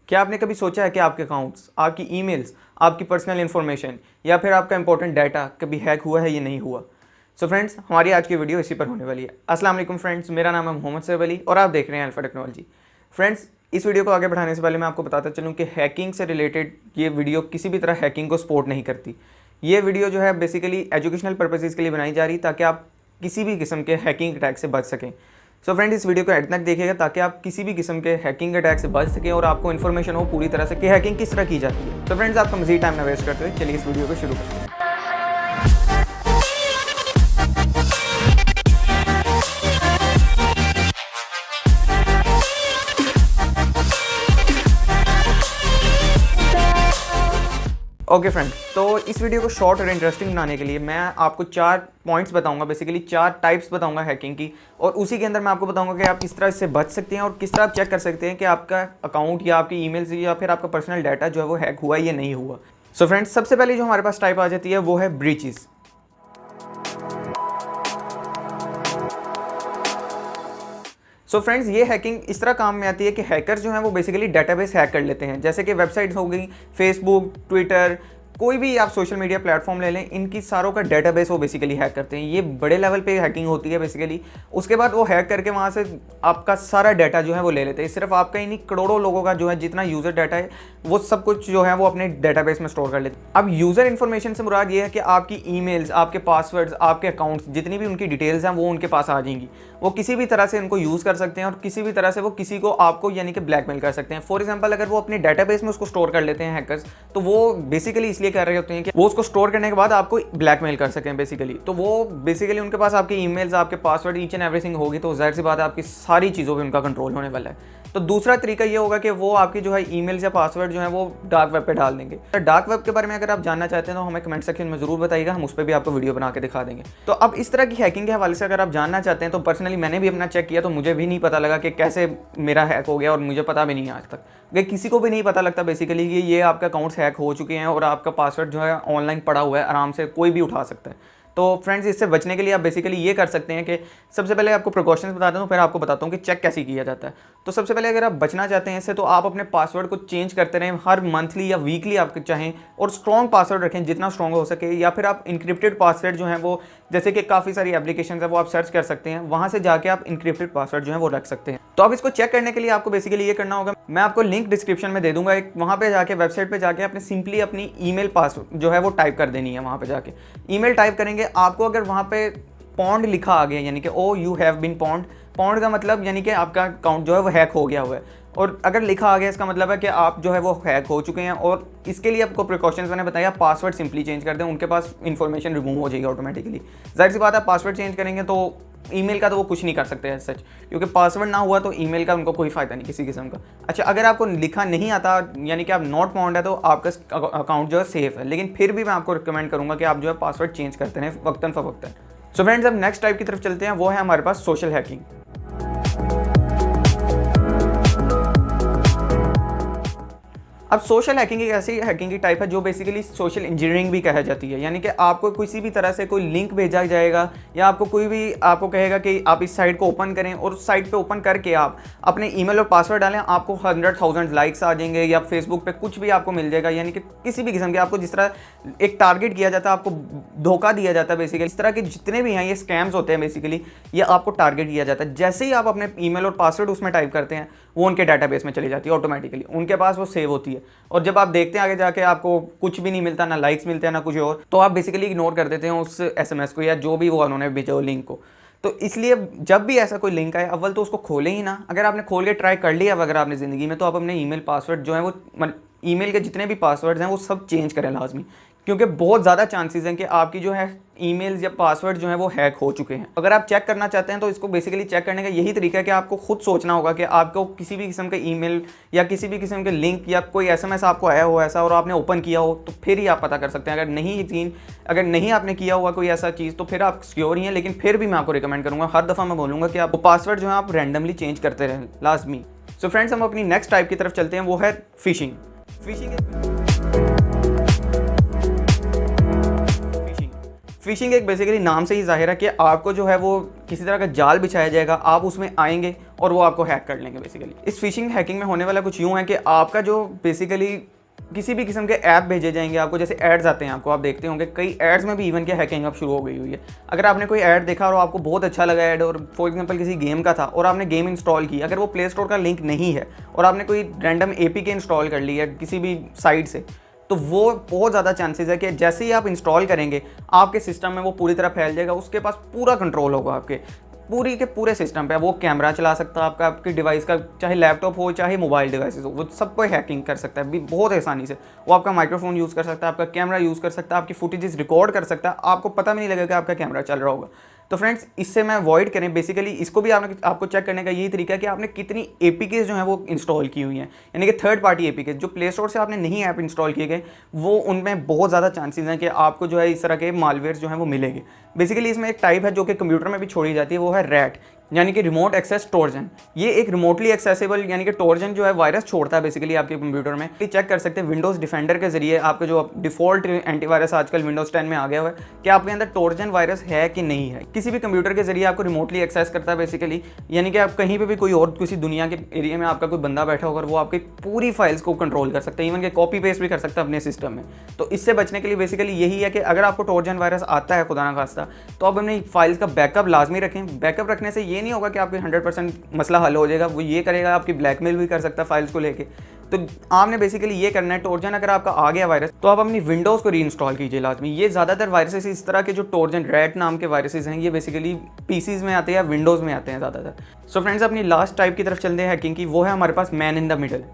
क्या आपने कभी सोचा है कि आपके अकाउंट्स, आपकी ईमेल्स, आपकी पर्सनल इन्फॉर्मेशन या फिर आपका इंपॉर्टेंट डाटा कभी हैक हुआ है या नहीं हुआ? सो फ्रेंड्स, हमारी आज की वीडियो इसी पर होने वाली है। अस्सलाम वालेकुम फ्रेंड्स, मेरा नाम है मोहम्मद सैफ अली और आप देख रहे हैं अल्फा टेक्नोलॉजी। फ्रेंड्स, इस वीडियो को आगे बढ़ाने से पहले मैं आपको बताता चलूँ कि हैकिंग से रिलेटेड ये वीडियो किसी भी तरह हैकिंग को सपोर्ट नहीं करती। ये वीडियो जो है बेसिकली एजुकेशनल पर्पसेस के लिए बनाई जा रही ताकि आप किसी भी किस्म के हैकिंग अटैक से बच सकें। सो फ्रेंड, इस वीडियो को एंड तक देखिएगा ताकि आप किसी भी किस्म के हैकिंग अटैक से बच सकें और आपको इन्फॉर्मेशन हो पूरी तरह से कि हैकिंग किस तरह की जाती है। तो फ्रेंड्स, आपका मजीद टाइम ना वेस्ट करते हुए चलिए इस वीडियो को शुरू करते हैं। ओके फ्रेंड, तो इस वीडियो को शॉर्ट और इंटरेस्टिंग बनाने के लिए मैं आपको 4 पॉइंट्स बताऊंगा, बेसिकली 4 टाइप्स बताऊंगा हैकिंग की, और उसी के अंदर मैं आपको बताऊंगा कि आप किस तरह इससे बच सकते हैं और किस तरह आप चेक कर सकते हैं कि आपका अकाउंट या आपकी ईमेल्स या फिर आपका पर्सनल डाटा जो है वो हैक हुआ या नहीं हुआ। सो फ्रेंड्स, सबसे पहले जो हमारे पास टाइप आ जाती है वो है ब्रीचेस। सो फ्रेंड्स, ये हैकिंग इस तरह काम में आती है कि हैकर जो है वो बेसिकली डेटाबेस हैक कर लेते हैं, जैसे कि वेबसाइट्स हो गई, फेसबुक, ट्विटर, कोई भी आप सोशल मीडिया प्लेटफॉर्म ले लें, इनकी सारों का डेटाबेस वो बेसिकली हैक करते हैं। ये बड़े लेवल पे हैकिंग होती है बेसिकली। उसके बाद वो हैक करके वहाँ से आपका सारा डाटा जो है वो ले लेते हैं। सिर्फ आपका ही नहीं, करोड़ों लोगों का जो है जितना यूज़र डाटा है वो सब कुछ जो है वो अपने डेटाबेस में स्टोर कर लेते हैं। अब यूज़र इन्फॉर्मेशन से मुराद ये है कि आपकी ईमेल्स, आपके पासवर्ड्स, आपके अकाउंट्स, जितनी भी उनकी डिटेल्स हैं वो उनके पास आ जाएंगी। वो किसी भी तरह से उनको यूज़ कर सकते हैं और किसी भी तरह से वो किसी को, आपको यानी कि ब्लैकमेल कर सकते हैं। फॉर एग्जाम्पल, अगर वो अपने डेटाबेस में उसको स्टोर कर लेते हैं हैकर्स, तो वो बेसिकली इसलिए कर रहे होते हैं कि वो उसको स्टोर करने के बाद आपको ब्लैकमेल कर सकें बेसिकली। तो वो बेसिकली उनके पास आपके ईमेल्स, आपके पासवर्ड, ईच एंड एवरीथिंग होगी, तो जाहिर सी बात है आपकी सारी चीज़ों पे उनका कंट्रोल होने वाला है। तो दूसरा तरीका ये होगा कि वो आपकी जो है ईमेल्स या पासवर्ड जो है वो डार्क वेब पे डाल देंगे। डार्क वेब के बारे में अगर आप जानना चाहते हैं तो हमें कमेंट सेक्शन में ज़रूर बताइएगा, हम उस पर भी आपको वीडियो बना के दिखा देंगे। तो अब इस तरह की हैकिंग के हवाले से अगर आप जानना चाहते हैं तो पर्सनली मैंने भी अपना चेक किया, तो मुझे भी नहीं पता लगा कि कैसे मेरा हैक हो गया, और मुझे पता भी नहीं है आज तक कि किसी को भी नहीं पता लगता बेसिकली कि ये आपका अकाउंट्स हैक हो चुके हैं और आपका पासवर्ड जो है ऑनलाइन पड़ा हुआ है, आराम से कोई भी उठा सकता है। तो फ्रेंड्स, इससे बचने के लिए आप बेसिकली ये कर सकते हैं कि सबसे पहले आपको प्रिकॉशंस बताता हूँ, फिर आपको बताता हूँ कि चेक कैसे किया जाता है। तो सबसे पहले अगर आप बचना चाहते हैं इससे, तो आप अपने पासवर्ड को चेंज करते रहें, हर मंथली या वीकली आप चाहें, और स्ट्रॉन्ग पासवर्ड रखें जितना स्ट्रॉन्ग हो सके। या फिर आप इनक्रिप्टेड पासवर्ड जो है वो, जैसे कि काफ़ी सारी एप्लीकेशन है वो आप सर्च कर सकते हैं, वहाँ से जाके आप इनक्रिप्टेड पासवर्ड जो है वो रख सकते हैं। तो अब इसको चेक करने के लिए आपको बेसिकली ये करना होगा, मैं आपको लिंक डिस्क्रिप्शन में दे दूंगा एक, वहाँ पे जाके वेबसाइट पे जाके आपने सिंपली अपनी ईमेल पासवर्ड जो है वो टाइप कर देनी है। वहाँ पे जाके ईमेल टाइप करेंगे, आपको अगर वहाँ पे पॉन्ड लिखा आ गया, यानी कि oh you have been pawned, pawned का मतलब यानी कि आपका अकाउंट जो है वो हैक हो गया हुआ है, और अगर लिखा आ गया इसका मतलब है कि आप जो है वो हैक हो चुके हैं। और इसके लिए आपको प्रिकॉशंस मैंने बताया, पासवर्ड सिंपली चेंज कर दें, उनके पास इन्फॉर्मेशन रिमूव हो जाएगी ऑटोमेटिकली। जाहिर सी बात है, पासवर्ड चेंज करेंगे तो ईमेल का तो वो कुछ नहीं कर सकते हैं सच, क्योंकि पासवर्ड ना हुआ तो ईमेल का उनको कोई फ़ायदा नहीं किसी किस्म का। अच्छा, अगर आपको लिखा नहीं आता यानी कि आप नॉट फाउंड है, तो आपका अकाउंट जो है सेफ है, लेकिन फिर भी मैं आपको रिकमेंड करूँगा कि आप जो है पासवर्ड चेंज करते रहें वक्तन फ़वक्तन। सो फ्रेंड्स, अब नेक्स्ट टाइप की तरफ चलते हैं, वो है हमारे पास सोशल हैकिंग। अब सोशल हैकिंग एक ऐसी हैकिंग की टाइप है जो बेसिकली सोशल इंजीनियरिंग भी कहा जाती है, यानी कि आपको किसी भी तरह से कोई लिंक भेजा जाएगा या आपको कोई भी आपको कहेगा कि आप इस साइट को ओपन करें, और उस साइट पे ओपन करके आप अपने ईमेल और पासवर्ड डालें, आपको 100,000 लाइक्स आ जाएंगे, या फेसबुक पे कुछ भी आपको मिल जाएगा। यानी कि किसी भी किस्म के आपको जिस तरह एक टारगेट किया जाता है, आपको धोखा दिया जाता है बेसिकली। इस तरह के जितने भी हैं ये स्कैम्स होते हैं बेसिकली, ये आपको टारगेट किया जाता है। जैसे ही आप अपने ईमेल और पासवर्ड उसमें टाइप करते हैं, वो उनके डाटाबेस में चली जाती है ऑटोमेटिकली, उनके पास वो सेव होती है। और जब आप देखते हैं आगे जाके आपको कुछ भी नहीं मिलता, ना लाइक्स मिलते हैं ना कुछ और, तो आप बेसिकली इग्नोर कर देते हैं उस एसएमएस को या जो भी वो उन्होंने भेजा हो लिंक को। तो इसलिए जब भी ऐसा कोई लिंक आए, अव्वल तो उसको खोलें ही ना। अगर आपने खोल के ट्राई कर लिया अगर आपने ज़िंदगी में, तो आप अपने ईमेल पासवर्ड जो है वो, ईमेल के जितने भी पासवर्ड्स हैं वो सब चेंज करें लाजमी, क्योंकि बहुत ज़्यादा चांसेस हैं कि आपकी जो है ईमेल्स या पासवर्ड जो है वो हैक हो चुके हैं। अगर आप चेक करना चाहते हैं तो इसको बेसिकली चेक करने का यही तरीका है कि आपको खुद सोचना होगा कि आपको किसी भी किस्म के ईमेल या किसी भी किस्म के लिंक या कोई एसएमएस आपको आया हो ऐसा, और आपने ओपन किया हो, तो फिर ही आप पता कर सकते हैं। अगर नहीं आपने किया हुआ कोई ऐसा चीज़, तो फिर आप सिक्योर ही हैं। लेकिन फिर भी मैं आपको रिकमेंड करूँगा, हर दफ़ा मैं बोलूँगा कि आप पासवर्ड जो है आप रैंडमली चेंज करते रहें लाजमी। सो फ्रेंड्स, हम अपनी नेक्स्ट टाइप की तरफ चलते हैं, वो है फिशिंग। फिशिंग एक बेसिकली नाम से ही ज़ाहिर है कि आपको जो है वो किसी तरह का जाल बिछाया जाएगा, आप उसमें आएंगे और वो आपको हैक कर लेंगे। बेसिकली इस फिशिंग हैकिंग में होने वाला कुछ यूँ है कि आपका जो बेसिकली किसी भी किस्म के ऐप भेजे जाएंगे आपको, जैसे एड्स आते हैं आपको, आप देखते होंगे कई एड्स में भी इवन के हैकिंग अब शुरू हो गई हुई है। अगर आपने कोई ऐड देखा और आपको बहुत अच्छा लगा ऐड, और फॉर एग्जांपल किसी गेम का था और आपने गेम इंस्टॉल की, अगर वो प्ले स्टोर का लिंक नहीं है और आपने कोई रैंडम APK इंस्टॉल कर ली है किसी भी साइट से, तो वो बहुत ज़्यादा चांसेस है कि जैसे ही आप इंस्टॉल करेंगे आपके सिस्टम में वो पूरी तरह फैल जाएगा, उसके पास पूरा कंट्रोल होगा आपके पूरी के पूरे सिस्टम पे। वो कैमरा चला सकता है आपका, आपकी डिवाइस का, चाहे लैपटॉप हो चाहे मोबाइल डिवाइसेस हो, वो सब कोई हैकिंग कर सकता है भी बहुत आसानी से। वो आपका माइक्रोफोन यूज़ कर सकता है, आपका कैमरा यूज़ कर सकता है, आपकी फुटेजेस रिकॉर्ड कर सकता है, आपको पता भी नहीं लगेगा कि आपका कैमरा चल रहा होगा। तो फ्रेंड्स इससे मैं अवॉइड करें, बेसिकली इसको भी आपको चेक करने का यही तरीका है कि आपने कितनी APKs जो हैं वो इंस्टॉल की हुई हैं, यानी कि थर्ड पार्टी APKs जो प्ले स्टोर से आपने नहीं ऐप इंस्टॉल किए गए, वो उनमें बहुत ज़्यादा चांसेस हैं कि आपको जो है इस तरह के मालवेयर जो हैं वो मिलेंगे। बेसिकली इसमें एक टाइप है जो कि कंप्यूटर में भी छोड़ी जाती है, वो है रैट, यानी कि रिमोट एक्सेस ट्रोजन। ये एक रिमोटली एक्सेसिबल यानी कि ट्रोजन जो है वायरस छोड़ता है बेसिकली आपके कंप्यूटर में। चेक कर सकते हैं विंडोज़ डिफेंडर के जरिए, आपके जो डिफ़ॉल्ट एंटीवायरस आजकल विंडोज़ 10 में आ गया हुआ है, कि आपके अंदर ट्रोजन वायरस है कि नहीं है। किसी भी कंप्यूटर के जरिए आपको रिमोटली एक्सेस करता है बेसिकली, यानी कि आप कहीं पर भी कोई और किसी दुनिया के एरिया में आपका कोई बंदा बैठा होगा, वो आपकी पूरी फाइल्स को कंट्रोल कर सकता है, इवन कि कॉपी पेस्ट भी कर सकता है अपने सिस्टम में। तो इससे बचने के लिए बेसिकली यही है कि अगर आपको ट्रोजन वायरस आता है खुदा ना खास्ता, तो आप अपनी फाइल्स का बैकअप लाजमी रखें। बैकअप रखने से ये नहीं होगा कि आपके 100% मसला हल हो जाएगा, वो ये करेगा आपकी ब्लैकमेल भी कर सकता है फाइल्स को लेके। तो आपने बेसिकली ये करना है, ट्रोजन अगर आपका आ गया वायरस, तो आप अपनी विंडोज़ को रीइंस्टॉल कीजिए लाजमी। ये ज़्यादातर वायरसेस इस तरह के जो ट्रोजन रैट नाम के वायरसेस हैं, ये बेसिकली PCs में आते हैं या विंडोज़ में आते हैं ज़्यादातर। सो फ्रेंड्स अपनी लास्ट टाइप की तरफ चलते हैं हैकिंग की, वो है हमारे पास मैन इन द मिडल।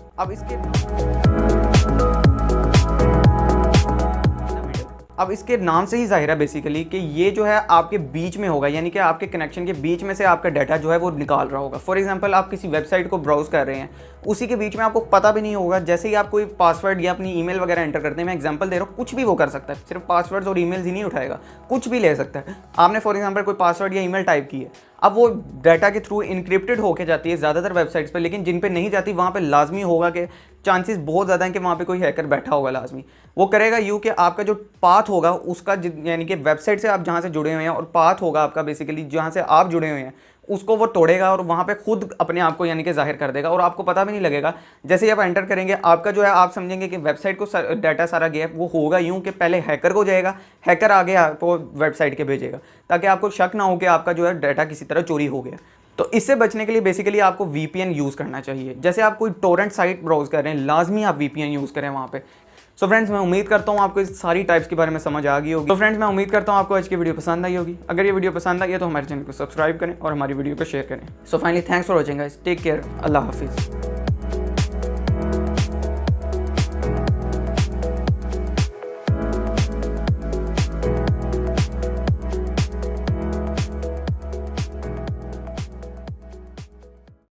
अब इसके नाम से ही जाहिर है बेसिकली कि ये जो है आपके बीच में होगा, यानी कि आपके कनेक्शन के बीच में से आपका डाटा जो है वो निकाल रहा होगा। फॉर एग्जांपल आप किसी वेबसाइट को ब्राउज कर रहे हैं, उसी के बीच में आपको पता भी नहीं होगा, जैसे ही आप कोई पासवर्ड या अपनी ईमेल वगैरह एंटर करते हैं, मैं एग्जांपल दे रहा हूँ, कुछ भी वो कर सकता है, सिर्फ पासवर्ड्स और ईमेल्स ही नहीं उठाएगा, कुछ भी ले सकता है। आपने फॉर एग्जांपल कोई पासवर्ड या ईमेल टाइप की है, अब वो डाटा के थ्रू इनक्रिप्टेड होके जाती है ज़्यादातर वेबसाइट्स पर, लेकिन जिन पे नहीं जाती वहाँ पे लाजमी होगा कि चांसेस बहुत ज़्यादा हैं कि वहाँ पे कोई हैकर बैठा होगा लाजमी। वो करेगा यूँ कि आपका जो पाथ होगा उसका, यानी कि वेबसाइट से आप जहाँ से जुड़े हुए हैं और पाथ होगा आपका बेसिकली जहाँ से आप जुड़े हुए हैं, उसको वो तोड़ेगा और वहाँ पे खुद अपने आप को यानी कि जाहिर कर देगा और आपको पता भी नहीं लगेगा। जैसे ही आप एंटर करेंगे आपका जो है, आप समझेंगे कि वेबसाइट को डाटा सारा गया। वो होगा यूँ कि पहले हैकर को जाएगा, हैकर आगे आपको वेबसाइट के भेजेगा, ताकि आपको शक ना हो कि आपका जो है डाटा किसी तरह चोरी हो गया। तो इससे बचने के लिए बेसिकली आपको VPN यूज़ करना चाहिए। जैसे आप कोई टोरेंट साइट ब्राउज कर रहे हैं, लाजमी आप VPN यूज़ करें वहाँ पे। सो फ्रेंड्स मैं उम्मीद करता हूँ आपको इस सारी टाइप्स के बारे में समझ आ गई होगी। तो फ्रेंड्स मैं उम्मीद करता हूँ आपको आज की वीडियो पसंद आई होगी। अगर ये वीडियो पसंद आई है तो हमारे चैनल को सब्सक्राइब करें और हमारी वीडियो को शेयर करें। So finally thanks for watching guys, take care, अल्लाह हाफिज़।